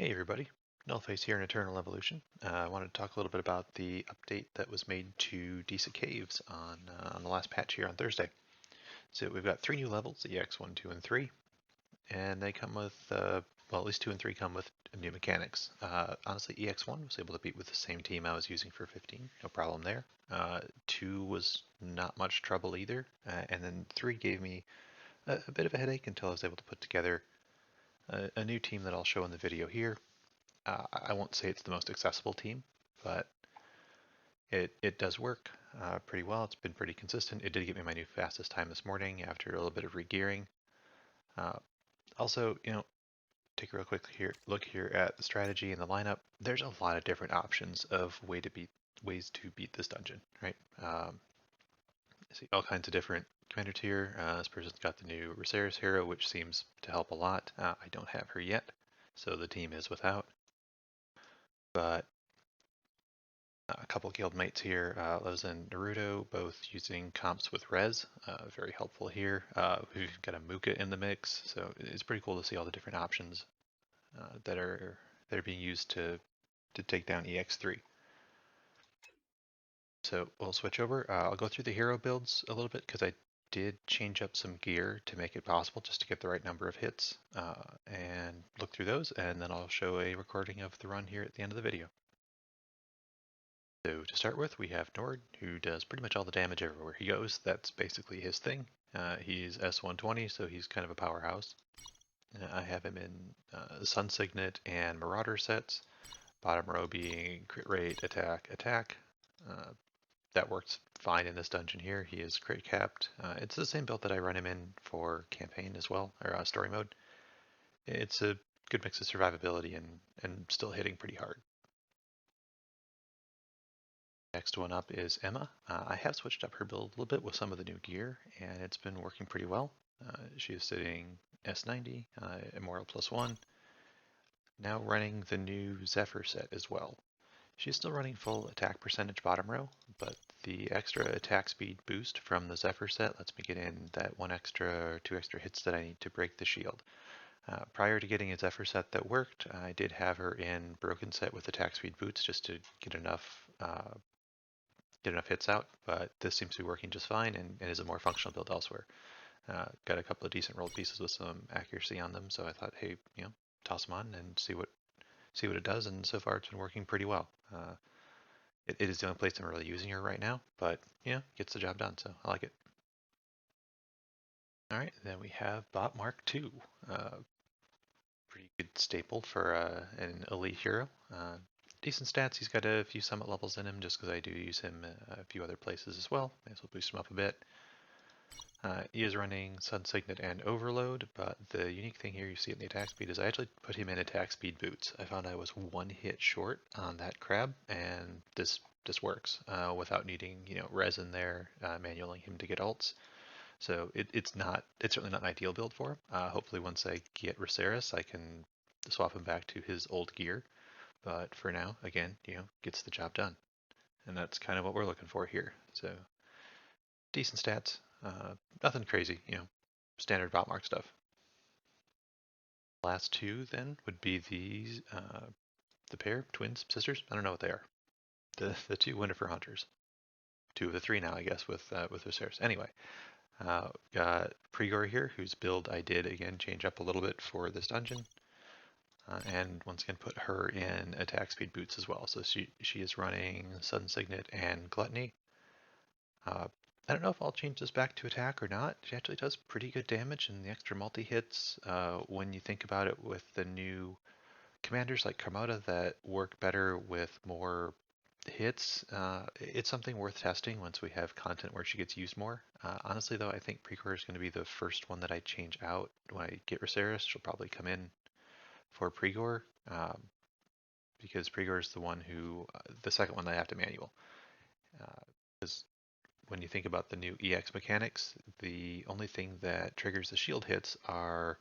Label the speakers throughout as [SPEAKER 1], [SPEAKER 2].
[SPEAKER 1] Hey everybody, Nullface here in Eternal Evolution. I wanted to talk a little bit about the update that was made to Deesa Caves on the last patch here on Thursday. So we've got 3 new levels, EX1, 2, and 3, and they come with, well, at least 2 and 3 come with new mechanics. Honestly, EX1 was able to beat with the same team I was using for 15, no problem there. 2 was not much trouble either, and then 3 gave me a bit of a headache until I was able to put together a new team that I'll show in the video here. I won't say it's the most accessible team, but it does work pretty well. It's been pretty consistent. It did get me my new fastest time this morning after a little bit of regearing. Uh, Also, take a real quick look here at the strategy and the lineup. There's a lot of different options of ways to beat this dungeon, right? See all kinds of different commanders here. This person's got the new Reseris hero, which seems to help a lot. I don't have her yet, so the team is without. But a couple guild mates here, Loza and Naruto, both using comps with Res, very helpful here. We've got a Muka in the mix, so it's pretty cool to see all the different options that are being used to take down EX3. So we'll switch over. I'll go through the hero builds a little bit because I did change up some gear to make it possible just to get the right number of hits and look through those, and then I'll show a recording of the run here at the end of the video. So to start with, we have Nord, who does pretty much all the damage everywhere he goes. That's basically his thing. He's S120, so he's kind of a powerhouse. I have him in Sun Signet and Marauder sets. Bottom row being crit rate, attack, attack. That works fine in this dungeon here. He is crit capped. It's the same build that I run him in for campaign as well, or story mode. It's a good mix of survivability and still hitting pretty hard. Next one up is Emma. I have switched up her build a little bit with some of the new gear, and it's been working pretty well. She is sitting S90, Immortal +1, now running the new Zephyr set as well. She's still running full attack percentage bottom row, but the extra attack speed boost from the Zephyr set lets me get in that 1 extra or 2 extra hits that I need to break the shield. Prior to getting a Zephyr set that worked, I did have her in Broken set with attack speed boots just to get enough hits out, but this seems to be working just fine and is a more functional build elsewhere. Got a couple of decent rolled pieces with some accuracy on them, so I thought, hey, toss them on and see what it does, and so far it's been working pretty well. It is the only place I'm really using her right now, but gets the job done, so I like it. All right, then we have Bot Mark II. Pretty good staple for an elite hero. Decent stats. He's got a few summit levels in him just because I do use him a few other places as well. May as well boost him up a bit. He is running Sun Signet and Overload, but the unique thing here you see in the attack speed is I actually put him in attack speed boots. I found I was 1 hit short on that crab, and this works without needing res in there, manualing him to get ults. So it's certainly not an ideal build for him. Hopefully once I get Reseris, I can swap him back to his old gear. But for now, again, gets the job done. And that's kind of what we're looking for here. So decent stats, nothing crazy, standard bot mark stuff. Last two then would be these, the pair, twins, sisters. I don't know what they are. The two Winterfell hunters. 2 of the 3 now, I guess, with Viserys. Anyway, got Prigor here, whose build I did again change up a little bit for this dungeon. And once again put her in attack speed boots as well. So she is running Sun Signet and Gluttony. I don't know if I'll change this back to attack or not. She actually does pretty good damage and the extra multi-hits when you think about it with the new commanders like Karmota that work better with more hits. It's something worth testing once we have content where she gets used more. Honestly though, I think Precor is going to be the first one that I change out. When I get Reseris, she'll probably come in for Prigor, because Prigor is the one who, the second one that I have to manual. Because when you think about the new EX mechanics, the only thing that triggers the shield hits are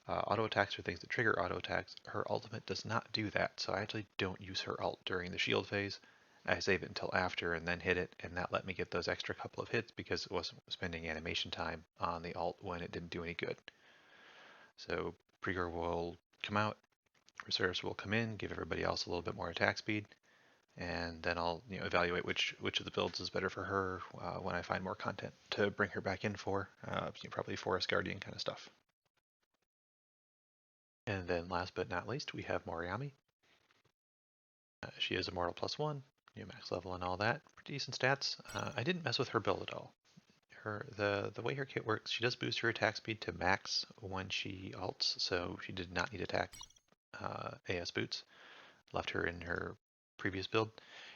[SPEAKER 1] auto attacks or things that trigger auto attacks. Her ultimate does not do that, so I actually don't use her ult during the shield phase. I save it until after and then hit it, and that let me get those extra couple of hits because it wasn't spending animation time on the ult when it didn't do any good. So Prigor will come out, Reserves will come in, give everybody else a little bit more attack speed, and then I'll evaluate which of the builds is better for her when I find more content to bring her back in for, probably Forest Guardian kind of stuff. And then last but not least, we have Moriami. She is Immortal +1, max level and all that, pretty decent stats. I didn't mess with her build at all. The way her kit works, she does boost her attack speed to max when she ults, so she did not need attack AS boots. Left her in her previous build.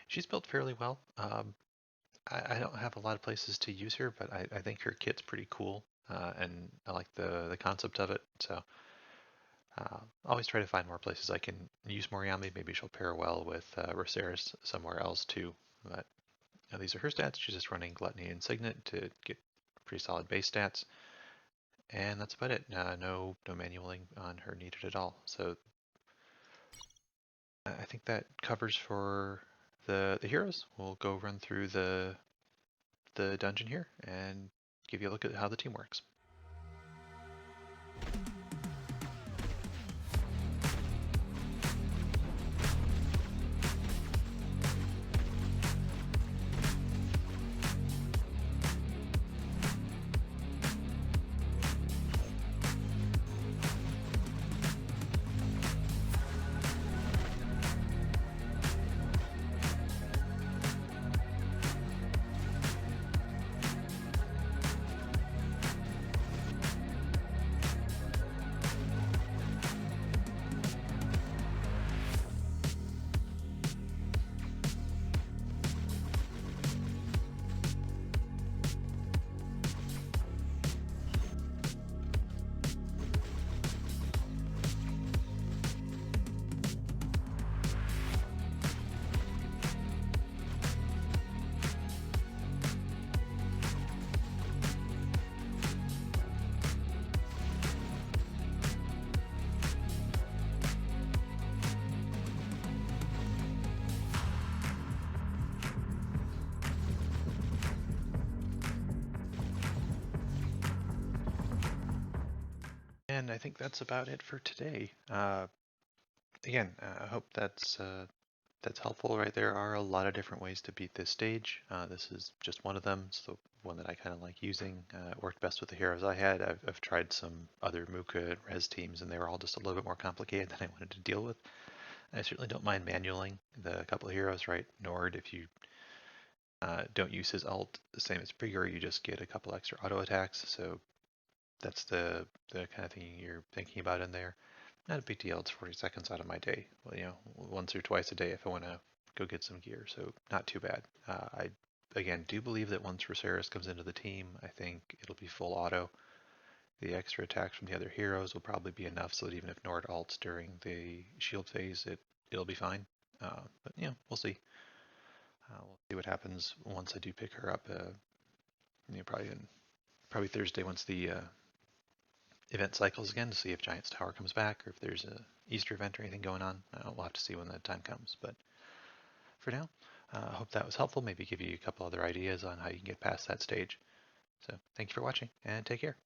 [SPEAKER 1] She's built fairly well. I don't have a lot of places to use her, but I think her kit's pretty cool, and I like the concept of it. So always try to find more places I can use Moriami. Maybe she'll pair well with Rosaris somewhere else too. But these are her stats. She's just running Gluttony and Signet to get pretty solid base stats, and that's about it. No manualing on her needed at all. So I think that covers for the heroes. We'll go run through the dungeon here and give you a look at how the team works. And I think that's about it for today. Again, I hope that's helpful. Right, there are a lot of different ways to beat this stage. This is just one of them. It's the one that I kind of like using. It worked best with the heroes I had. I've tried some other Muka and Res teams, and they were all just a little bit more complicated than I wanted to deal with. I certainly don't mind manualing the couple of heroes. Right, Nord, if you don't use his ult, the same as Prigor, you just get a couple extra auto attacks. So that's the kind of thing you're thinking about in there. Not a big deal. It's 40 seconds out of my day. Well, once or twice a day if I want to go get some gear. So not too bad. I again do believe that once Rosaris comes into the team, I think it'll be full auto. The extra attacks from the other heroes will probably be enough so that even if Nord ults during the shield phase, it'll be fine. But we'll see. We'll see what happens once I do pick her up. Probably Thursday once the event cycles again to see if Giant's Tower comes back or if there's a Easter event or anything going on. We'll have to see when the time comes. But for now, I hope that was helpful. Maybe give you a couple other ideas on how you can get past that stage. So thank you for watching and take care.